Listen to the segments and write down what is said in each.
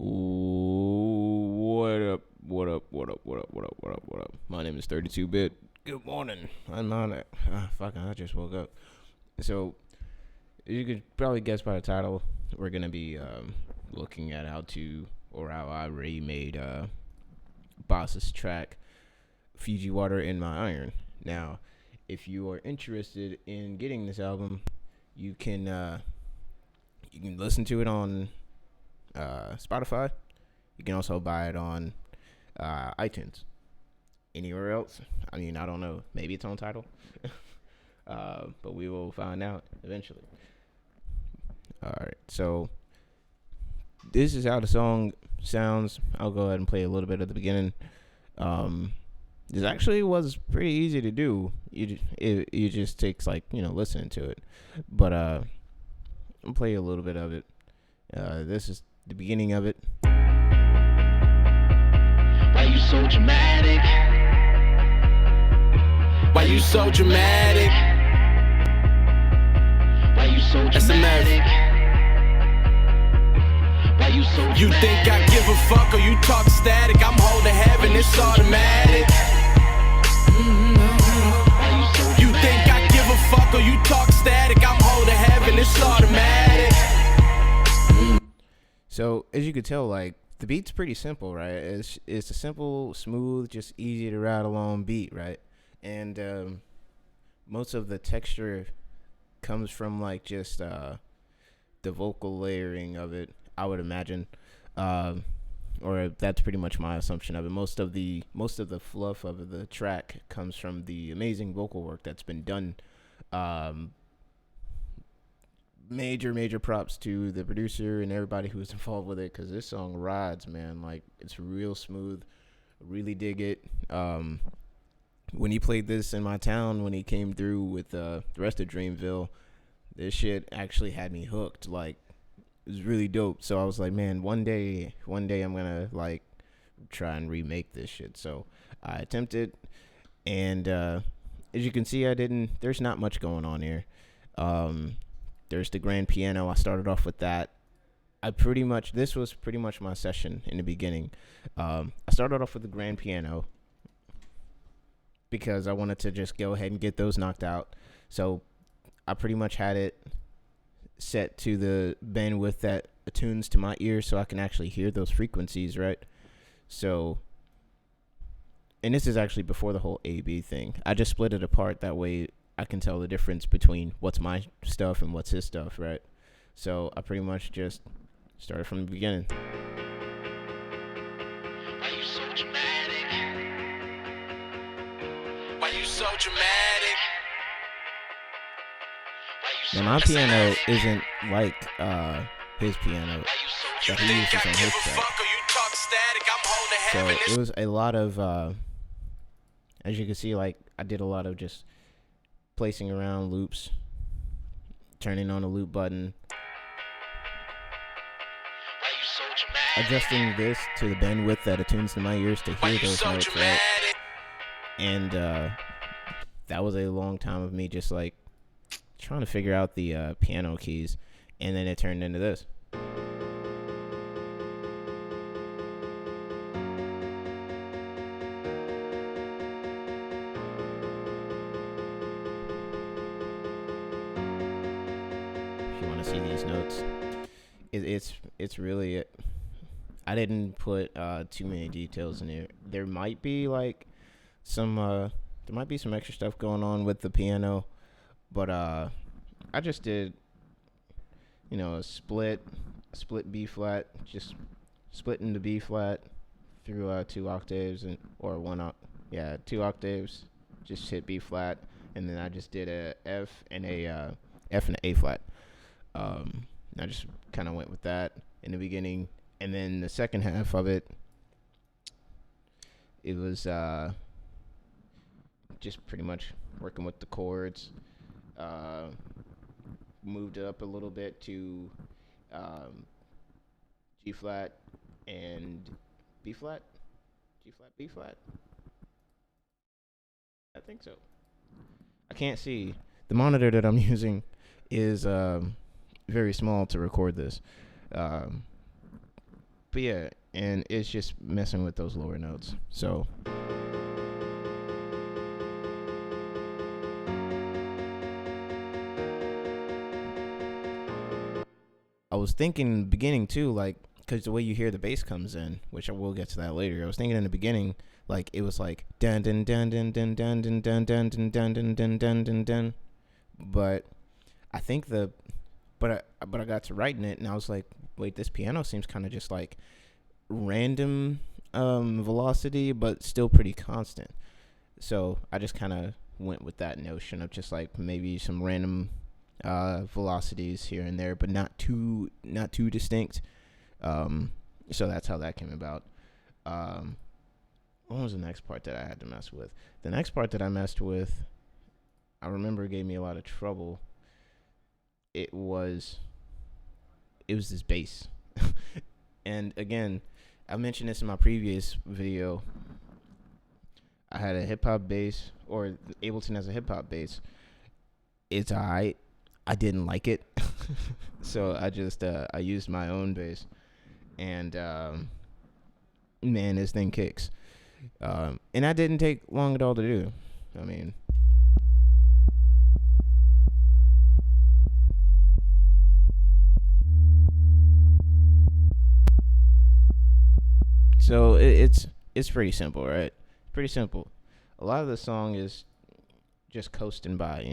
What up? What up? What up? What up? What up? What up? What up? My name is 32-bit. Good morning. I'm on it. I just woke up. So, as you could probably guess by the title, we're gonna be looking at how I remade Boss's track "Fiji Water in My Iron." Now, if you are interested in getting this album, you can listen to it on Spotify. You can also buy it on iTunes. Anywhere else? I mean, I don't know. Maybe it's on Tidal. But we will find out eventually. Alright, so this is how the song sounds. I'll go ahead and play a little bit at the beginning. This actually was pretty easy to do. It just takes listening to it. But I'll play a little bit of it. This is the beginning of it. Why you so dramatic? Why you so dramatic? Why you so dramatic? Why you so dramatic? You think I give a fuck or you talk static? I'm holding heaven, it's automatic. You think I give a fuck or you talk static? I'm holding heaven, it's automatic. So as you could tell, the beat's pretty simple, right? It's a simple, smooth, just easy to ride along beat, right? And most of the texture comes from just the vocal layering of it, I would imagine, or that's pretty much my assumption of it. Most of the fluff of the track comes from the amazing vocal work that's been done. Major props to the producer and everybody who was involved with it, because this song rides, man. It's real smooth. Really dig it. When he played this in my town, when he came through with the rest of Dreamville, this shit actually had me hooked. It was really dope. So I was like, man, one day I'm gonna try and remake this shit. So I attempted, and as you can see, there's not much going on here. There's the grand piano. I started off with that. This was pretty much my session in the beginning. I started off with the grand piano because I wanted to just go ahead and get those knocked out. So I pretty much had it set to the bandwidth that attunes to my ear so I can actually hear those frequencies, right? So, and this is actually before the whole A-B thing. I just split it apart. That way I can tell the difference between what's my stuff and what's his stuff, right? So I pretty much just started from the beginning. Why you so dramatic? Why you so dramatic? Now my piano isn't like his piano that he uses on his track. So it was a lot of, as you can see, I did a lot of just placing around loops, turning on the loop button, adjusting this to the bandwidth that attunes to my ears to hear those notes, right? And that was a long time of me just trying to figure out the piano keys, and then it turned into this. See these notes, it's really it. I didn't put too many details in here. There might be some extra stuff going on with the piano, but I just did a split B flat, just splitting the B flat through 2 octaves and 2 octaves, just hit B flat, and then I just did a F and a A flat. I just kind of went with that in the beginning, and then the second half of it was just pretty much working with the chords. Moved it up a little bit to G flat and B flat, G flat, B flat. I think so. I can't see. The monitor that I'm using is very small to record this. But yeah, and it's just messing with those lower notes. So I was thinking in the beginning too, like, because the way you hear the bass comes in, which I will get to that later. I was thinking in the beginning, like it was like dun dun dun dun dun dun dun dun dun dun dun dun dun dun dun dun. But I think but I got to writing it and I was like, wait, this piano seems kind of just like random velocity, but still pretty constant. So I just kind of went with that notion of just like maybe some random velocities here and there, but not too distinct. So that's how that came about. What was the next part that I had to mess with? The next part that I messed with, I remember gave me a lot of trouble. It was this bass. And again, I mentioned this in my previous video. I had a hip hop bass, or Ableton has a hip hop bass. It's alright. I didn't like it, so I just I used my own bass, and man, this thing kicks. And that didn't take long at all to do. I mean, so it's pretty simple, right? Pretty simple. A lot of the song is just coasting by,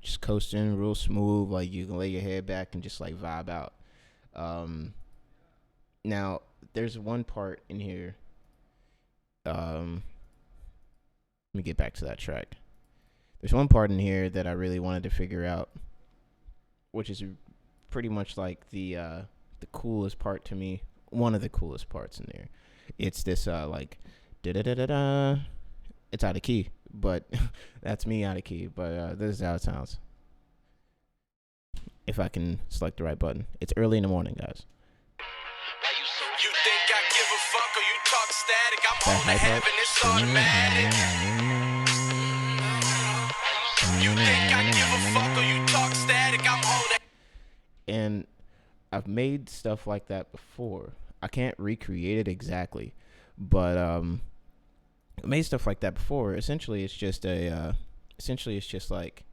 just coasting real smooth, like you can lay your head back and just like vibe out. Now there's one part in here. Let me get back to that track. There's one part in here that I really wanted to figure out, which is pretty much like the coolest part to me. One of the coolest parts in there. It's this like da da da da da. It's out of key, but that's me out of key. But this is how it sounds. If I can select the right button. It's early in the morning, guys. You think I give a fuck or you talk static? I'm on the heaven, it's automatic. You think I give a fuck or you talk static? I'm holding. And I've made stuff like that before. I can't recreate it exactly, but I made stuff like that before. Essentially, it's just like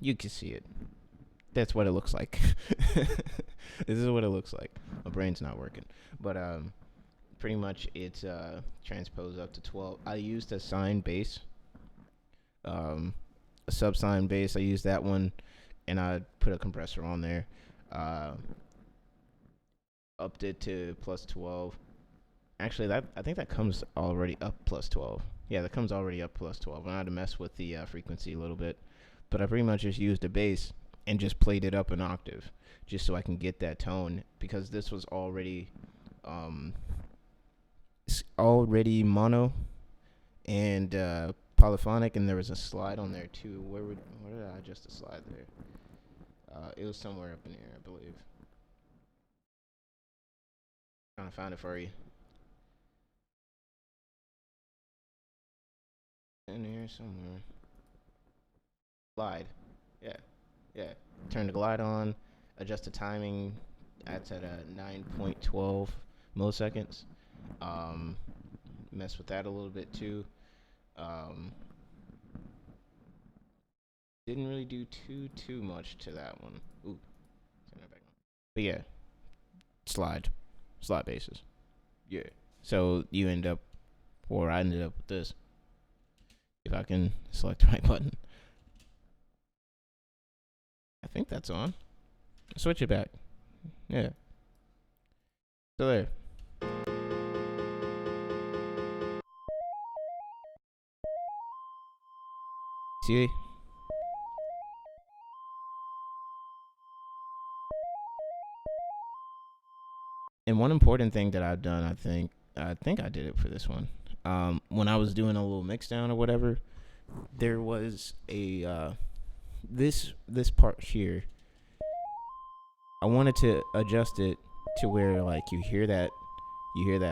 you can see it. That's what it looks like. This is what it looks like. My brain's not working, but pretty much it's transposed up to 12. I used a sine bass, a sub-sine bass. I used that one, and I put a compressor on there. Upped it to plus 12. Actually, I think that comes already up plus 12. Yeah, that comes already up plus 12. I had to mess with the frequency a little bit, but I pretty much just used a bass and just played it up an octave just so I can get that tone, because this was already mono and polyphonic, and there was a slide on there too. Where did I adjust the slide there? It was somewhere up in here, I believe. Trying to find it for you. In here somewhere. Glide. Yeah. Turn the glide on. Adjust the timing. That's at a 9.12 milliseconds. Mess with that a little bit too. Didn't really do too much to that one. Ooh. Turn that back on. But yeah. Slide bases. Yeah. So you end up, or I ended up with this. If I can select the right button. I think that's on. Switch it back. Yeah. So there. See? And one important thing that I've done, I think I did it for this one. When I was doing a little mix down or whatever, there was a this part here. I wanted to adjust it to where like you hear that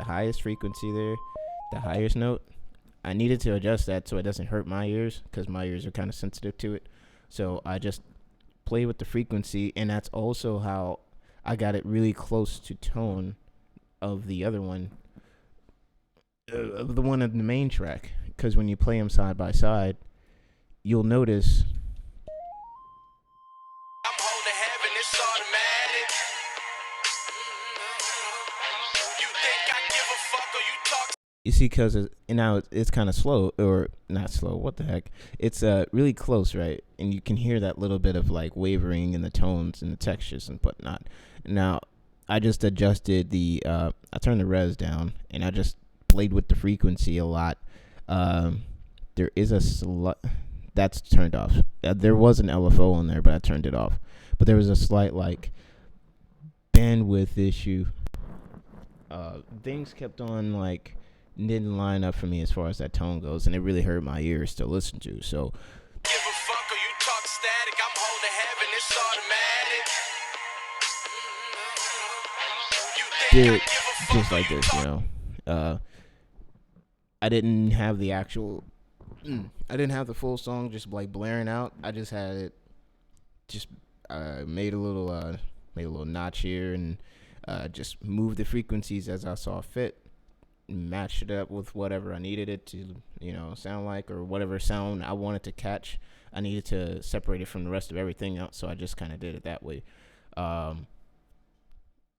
highest frequency there, the highest note. I needed to adjust that so it doesn't hurt my ears, because my ears are kind of sensitive to it. So I just play with the frequency, and that's also how I got it really close to tone of the other one, of the one in the main track. Because when you play them side by side, you'll notice. I'm holding heaven, it's automatic. You think I give a fuck or you talk? You see, because now it's kind of slow, or not slow. What the heck? It's really close, right? And you can hear that little bit of like wavering in the tones and the textures and whatnot. Now, I just adjusted the. I turned the res down, and I just played with the frequency a lot. There is a that's turned off. There was an LFO on there, but I turned it off. But there was a slight like bandwidth issue. Things kept on like didn't line up for me as far as that tone goes, and it really hurt my ears to listen to. So Give a fuck or you talk static. I'm holding heaven, it's automatic. You think did I give a fuck just or like you this, talk? I didn't have the actual. I didn't have the full song just like blaring out. I just had it. Just made a little notch here and just moved the frequencies as I saw fit. Matched it up with whatever I needed it to, sound like, or whatever sound I wanted to catch. I needed to separate it from the rest of everything else, so I just kind of did it that way.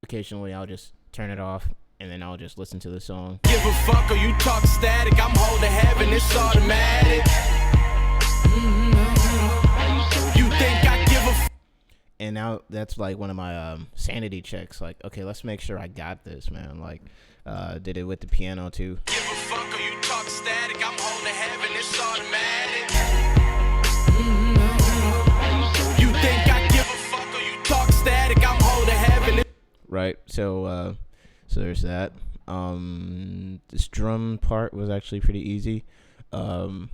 Occasionally, I'll just turn it off, and then I'll just listen to the song. Give a fuck or you talk static. I'm holding heaven, it's automatic. You think I give a fuck? And now that's like one of my sanity checks. Like, okay, let's make sure I got this, man. Like, did it with the piano too. Give a fuck or you talk static. I'm holding heaven, it's automatic. You think I give a fuck or you talk static. I'm holding heaven. Right. So there's that. This drum part was actually pretty easy. Oh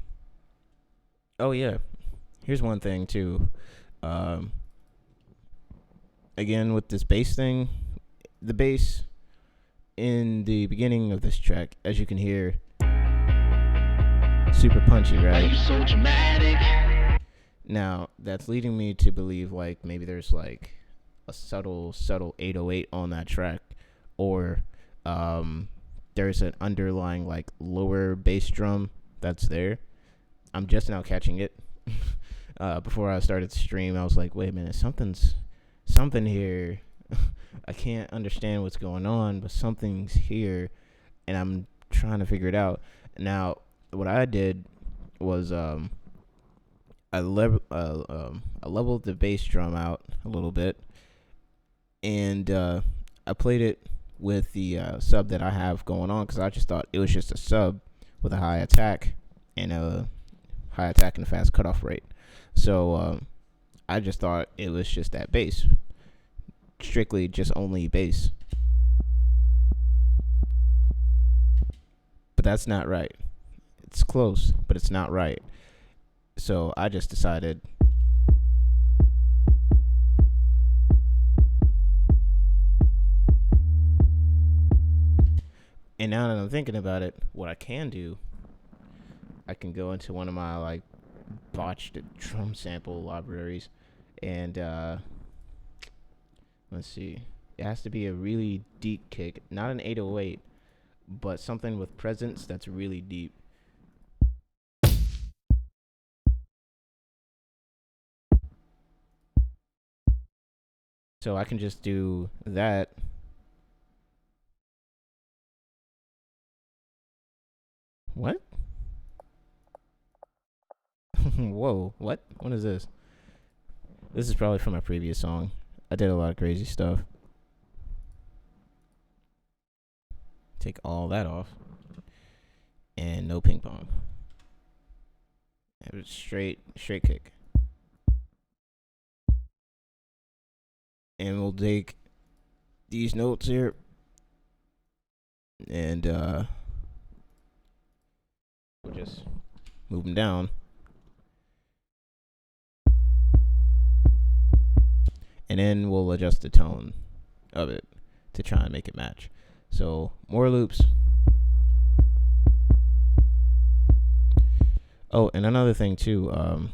yeah. Here's one thing too. Again with this bass thing, the bass in the beginning of this track, as you can hear, super punchy, right? So dramatic. Now that's leading me to believe like maybe there's like a subtle 808 on that track, or there's an underlying like lower bass drum that's there. I'm just now catching it. Before I started the stream, I was like, wait a minute, something here. I can't understand what's going on, but something's here, and I'm trying to figure it out. Now, what I did was I leveled the bass drum out a little bit, and I played it with the sub that I have going on, because I just thought it was just a sub with a high attack and a fast cutoff rate. So I just thought it was just that bass, strictly just only bass. But that's not right. It's close, but it's not right. So I just decided and now that I'm thinking about it, what I can do, I can go into one of my like botched drum sample libraries, and let's see, it has to be a really deep kick, not an 808, but something with presence that's really deep. So I can just do that. What? Whoa, what? What is this? This is probably from my previous song. I did a lot of crazy stuff. Take all that off. And no ping pong. Have a straight kick. And we'll take these notes here. And we'll just move them down. And then we'll adjust the tone of it to try and make it match. So more loops. Oh, and another thing too,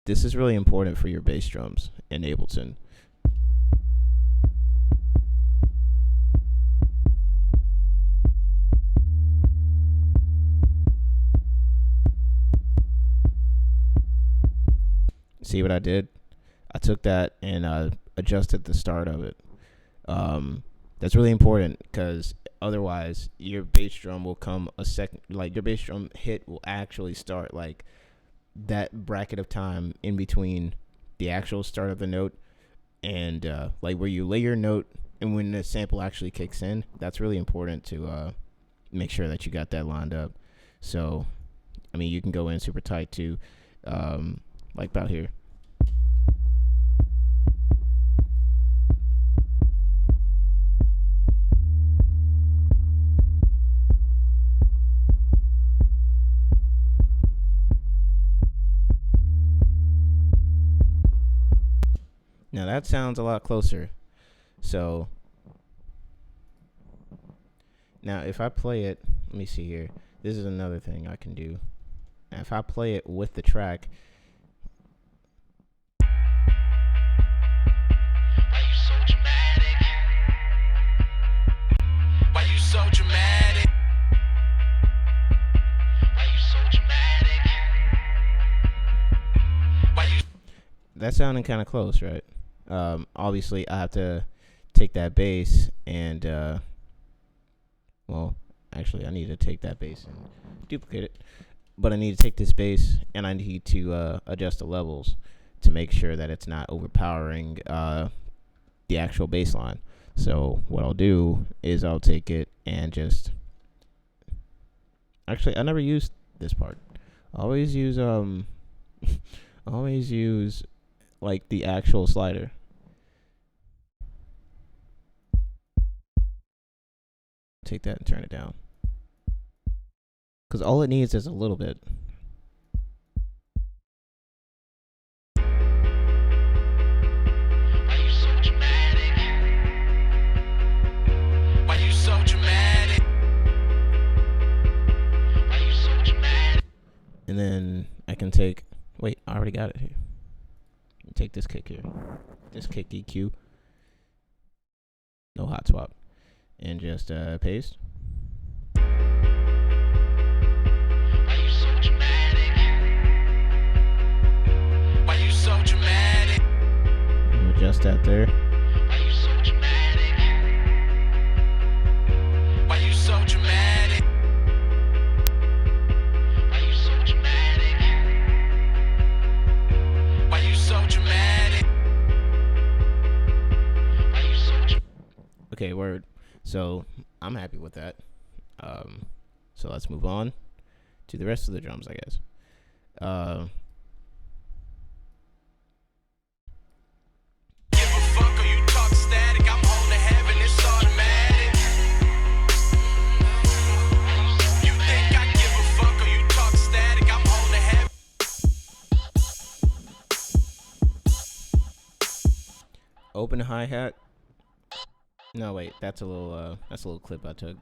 this is really important for your bass drums in Ableton. See what I did? I took that and adjusted the start of it. That's really important because otherwise your bass drum will come a second. Like your bass drum hit will actually start like that bracket of time in between the actual start of the note and like where you lay your note and when the sample actually kicks in. That's really important to make sure that you got that lined up. So, I mean, you can go in super tight too, like about here. Now that sounds a lot closer. So now if I play it, let me see here. This is another thing I can do. Now, if I play it with the track, Why you so dramatic? Why you so dramatic? Why you so dramatic? Why you that's sounding kind of close, right? Obviously, I have to take that bass and, well, actually, I need to take that bass and duplicate it. But I need to take this bass and I need to adjust the levels to make sure that it's not overpowering the actual bass line. So what I'll do is I'll take it and just... Actually, I never used this part. I always use always use like the actual slider. Take that and turn it down. Because all it needs is a little bit. Why you so dramatic? Why you so dramatic? Why you so dramatic? And then I can take... Wait, I already got it here. Take this kick here. This kick EQ. No hot swap. And just paste. Why you so dramatic? Why you so dramatic? And adjust that there. Why you so dramatic? Why you so dramatic? Why you so dramatic? Why you so dramatic? Why you so dramatic? Okay, word. So I'm happy with that. So let's move on to the rest of the drums, I guess. Give a fuck or you talk static. I'm on to heaven, it's automatic. You think I give a fuck or you talk static. I'm on to heaven. Open hi-hat. No, wait, that's a little clip I took.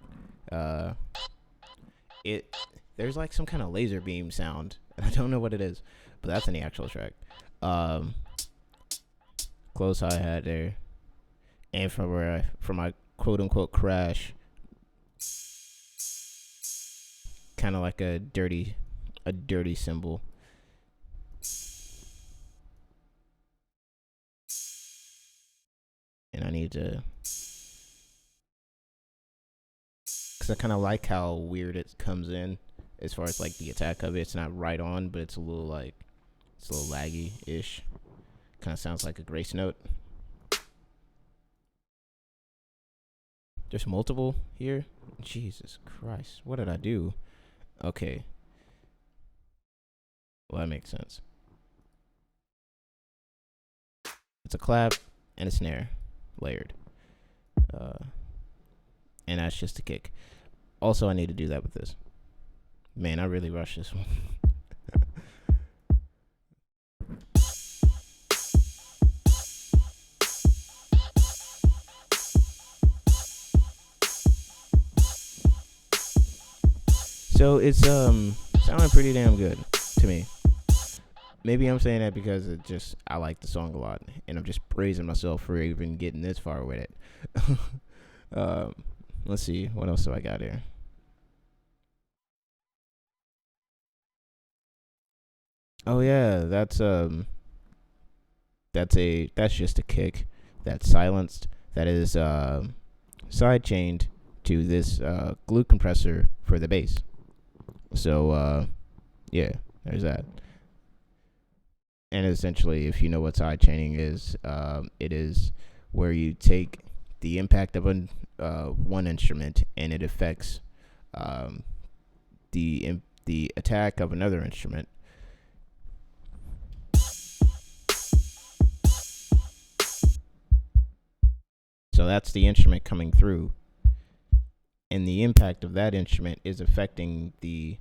There's like some kind of laser beam sound. I don't know what it is, but that's in the actual track. Close hi-hat there. And from my quote unquote crash, kind of like a dirty cymbal. And I need to, because I kind of like how weird it comes in as far as like the attack of it. It's not right on, but it's a little laggy-ish. Kind of sounds like a grace note. There's multiple here. Jesus Christ, what did I do? Okay. Well, that makes sense. It's a clap and a snare layered. And that's just a kick. Also, I need to do that with this. Man, I really rushed this one. So it's sounding pretty damn good to me. Maybe I'm saying that because I like the song a lot, and I'm just praising myself for even getting this far with it. Let's see, what else do I got here? Oh yeah, that's that's just a kick that's silenced, that is side chained to this glue compressor for the bass. So yeah, there's that. And essentially, if you know what side chaining is, it is where you take the impact of one instrument and it affects the attack of another instrument. So that's the instrument coming through, and the impact of that instrument is affecting the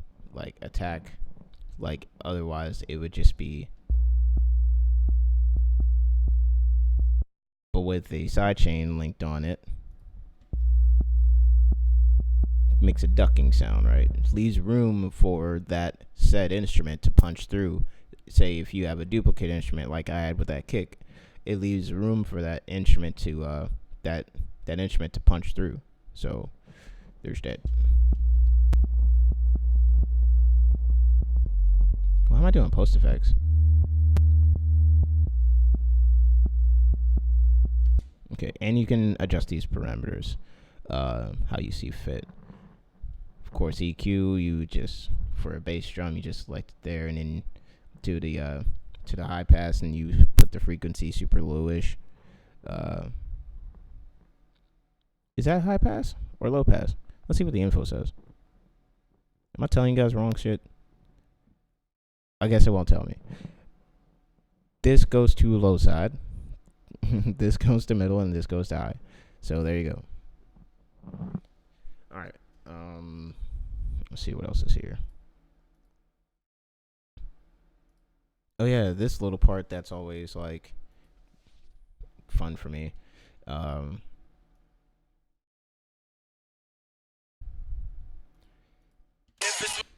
attack. Like otherwise, it would just be. But with the sidechain linked on it, makes a ducking sound, right? It leaves room for that said instrument to punch through. Say if you have a duplicate instrument like I had with that kick, it leaves room for that instrument to that instrument to punch through. So there's that. Why am I doing post effects? Okay, and you can adjust these parameters how you see fit. Of course, EQ, you just, for a bass drum, you just select it there, and then to the high pass, and you put the frequency super lowish. Is that high pass or low pass? Let's see what the info says. Am I telling you guys wrong shit? I guess it won't tell me. This goes to low side. This goes to middle, and this goes to high. So there you go. All right. Let's see what else is here. Oh yeah, this little part that's always like fun for me.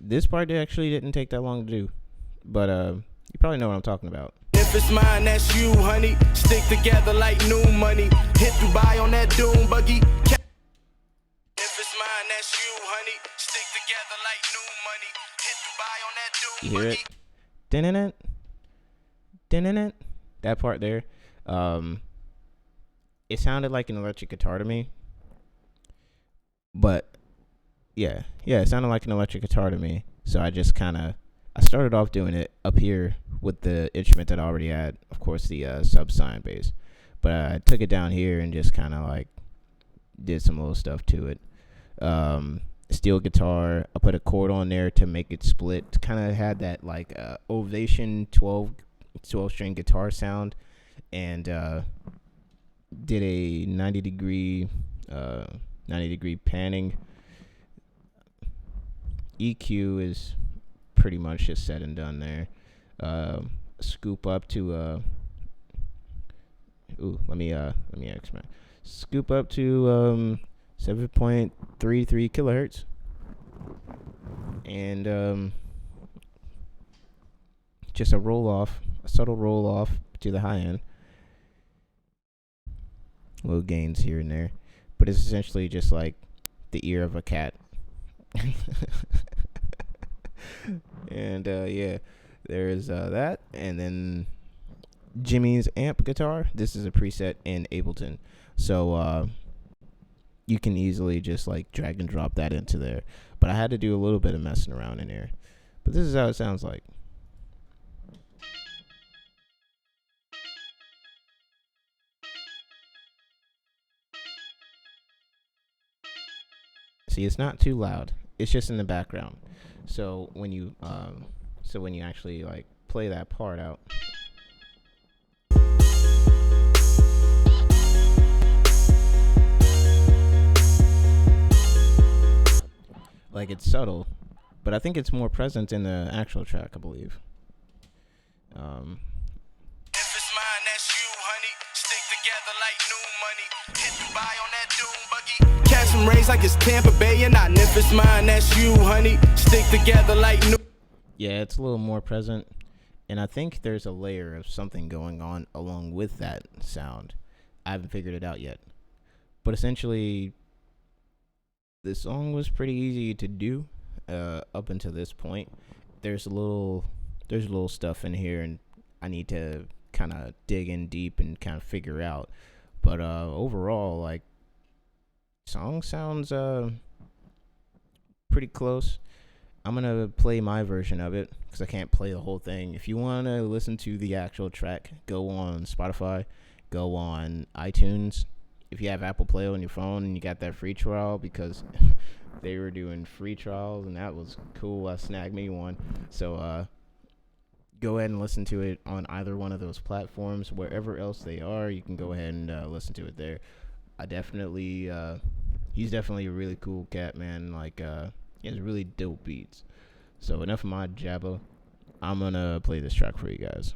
This part actually didn't take that long to do, but you probably know what I'm talking about. If it's mine, that's you, honey. Stick together like new money. Hit Dubai on that doom buggy. If it's mine, that's you, honey. Stick together like new money. Hit Dubai on that doom buggy. You hear it? Din-in-it. Din-in-it. That part there. It sounded like an electric guitar to me. But yeah, it sounded like an electric guitar to me. So I just I started off doing it up here with the instrument that I already had, of course, the sub-sine bass. But I took it down here and just did some little stuff to it. Steel guitar, I put a chord on there to make it split. Kind of had that Ovation 12-string guitar sound, and did a 90 degree panning. EQ is pretty much just said and done there. Scoop up to let me expand. Scoop up to 7.33 kilohertz, and just a subtle roll off to the high end. Little gains here and there, but it's essentially just like the ear of a cat. And yeah, there's that, and then Jimmy's amp guitar. This is a preset in Ableton, so you can easily just drag and drop that into there. But I had to do a little bit of messing around in there. But this is how it sounds like. See, it's not too loud. It's just in the background. So when you actually play that part out, it's subtle, but I think it's more present in the actual track, I believe. If it's mine, that's you, honey. Stick together like new money. Hit Dubai on that doom buggy. Catch some rays like it's Tampa Bay and not. If it's mine, that's you, honey. Stick together like new. Yeah, it's a little more present, and I think there's a layer of something going on along with that sound. I haven't figured it out yet, but essentially, the song was pretty easy to do up until this point. There's a little stuff in here, and I need to kind of dig in deep and kind of figure out. But overall, like, song sounds pretty close. I'm gonna play my version of it because I can't play the whole thing. If you want to listen to the actual track, go on Spotify, go on iTunes. If you have Apple Play on your phone and you got that free trial, because they were doing free trials and that was cool. I snagged me one. So go ahead and listen to it on either one of those platforms. Wherever else they are, you can go ahead and listen to it there. I definitely, he's definitely a really cool cat, man. Like, he has really dope beats. So enough of my jabba. I'm gonna play this track for you guys.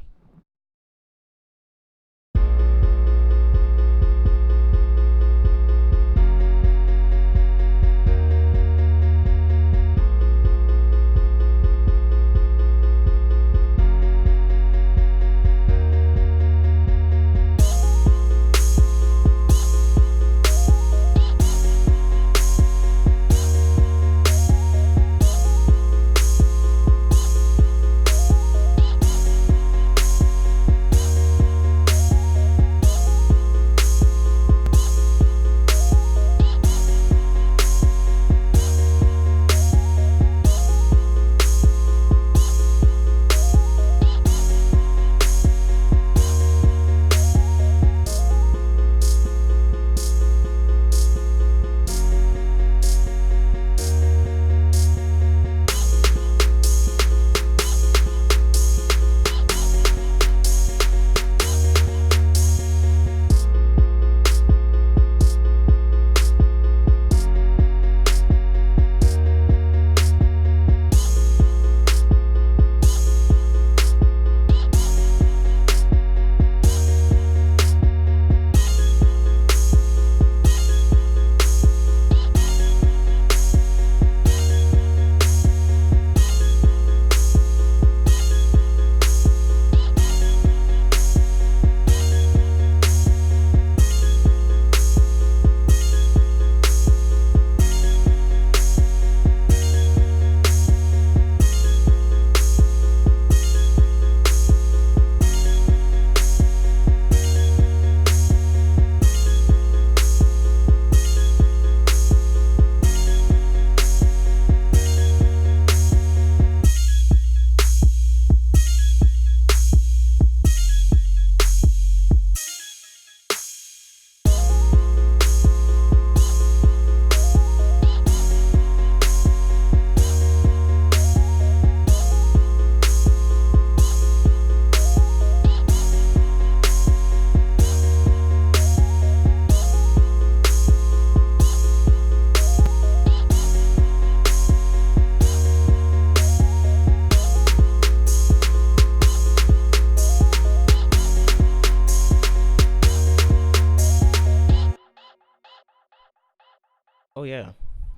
Oh yeah,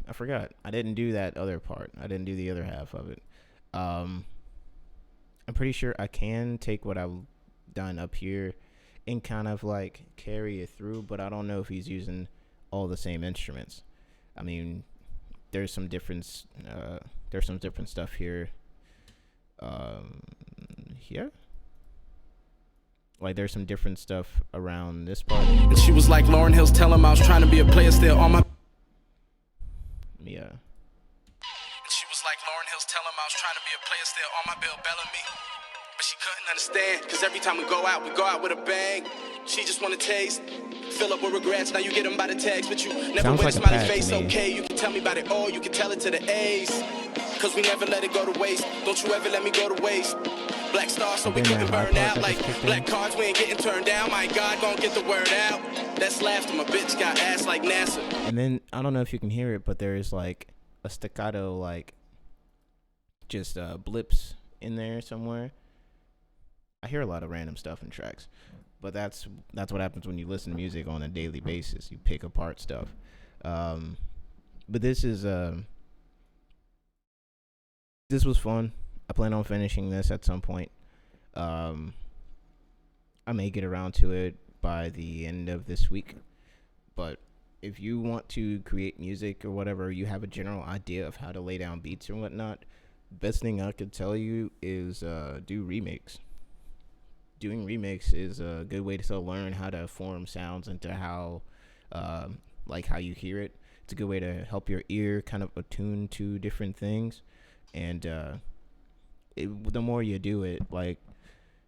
I forgot. I didn't do that other part. I didn't do the other half of it. Um, I'm pretty sure I can take what I've done up here and kind of like carry it through, but I don't know if he's using all the same instruments. I mean, there's some difference. There's some different stuff here. Here. Like there's some different stuff around this part. And she was like Lauren Hill's tell him I was trying to be a player still on my. Yeah. And she was like Lauren Hill's tell him I was trying to be a player still on my Bill Bellamy. But she couldn't understand, cause every time we go out with a bang. She just wanna taste, fill up with regrets, now you get them by the text. But you never Sounds went like smiley a face, to me. okay. You can tell me about it all, you can tell it to the A's. Cause we never let it go to waste, don't you ever let me go to waste. Black stars so we Then couldn't that high burn part out that like just kicked in. black cards, we ain't getting turned down. My God, gon' get the word out. That's laughter, my bitch got ass like NASA. And then I don't know if you can hear it, but there is like a staccato, like just blips in there somewhere. I hear a lot of random stuff in tracks, but that's what happens when you listen to music on a daily basis. You pick apart stuff. But this was fun. I plan on finishing this at some point. I may get around to it by the end of this week, but if you want to create music or whatever, you have a general idea of how to lay down beats and whatnot, best thing I could tell you is do remakes. doing remakes is a good way to learn how to form sounds into how, like how you hear it. It's a good way to help your ear kind of attune to different things, and the more you do it, like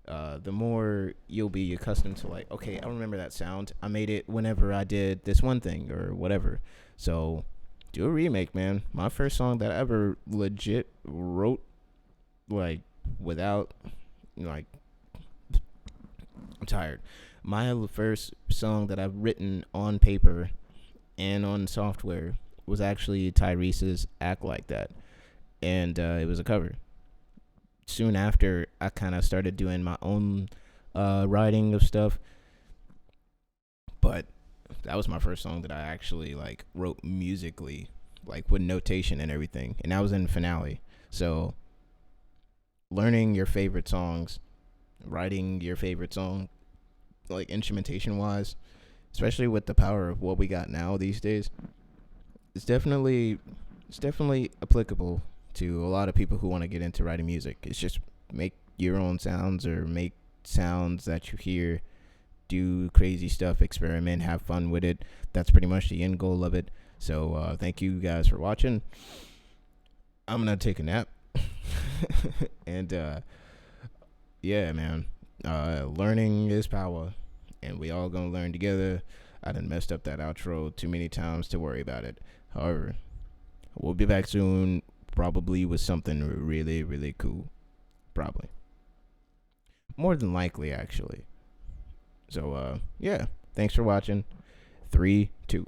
the more you'll be accustomed to, like, okay, I remember that sound. I made it whenever I did this one thing or whatever. So do a remake, man. My first song that I ever legit wrote, like, without, like, I'm tired. My first song that I've written on paper and on software was actually Tyrese's "Act Like That," and it was a cover. Soon after, I kind of started doing my own writing of stuff, but that was my first song that I actually like wrote musically, like with notation and everything, and that was in Finale. So learning your favorite songs, writing your favorite song, like instrumentation wise, especially with the power of what we got now these days, it's definitely applicable to a lot of people who want to get into writing music. It's just make your own sounds or make sounds that you hear, do crazy stuff, experiment, have fun with it. That's pretty much the end goal of it. So thank you guys for watching. I'm gonna take a nap. And yeah, man, learning is power, and we all gonna learn together. I done messed up that outro too many times to worry about it. However, we'll be back soon, probably with something really, really cool. Probably. More than likely, actually. So, yeah. Thanks for watching. 3, 2.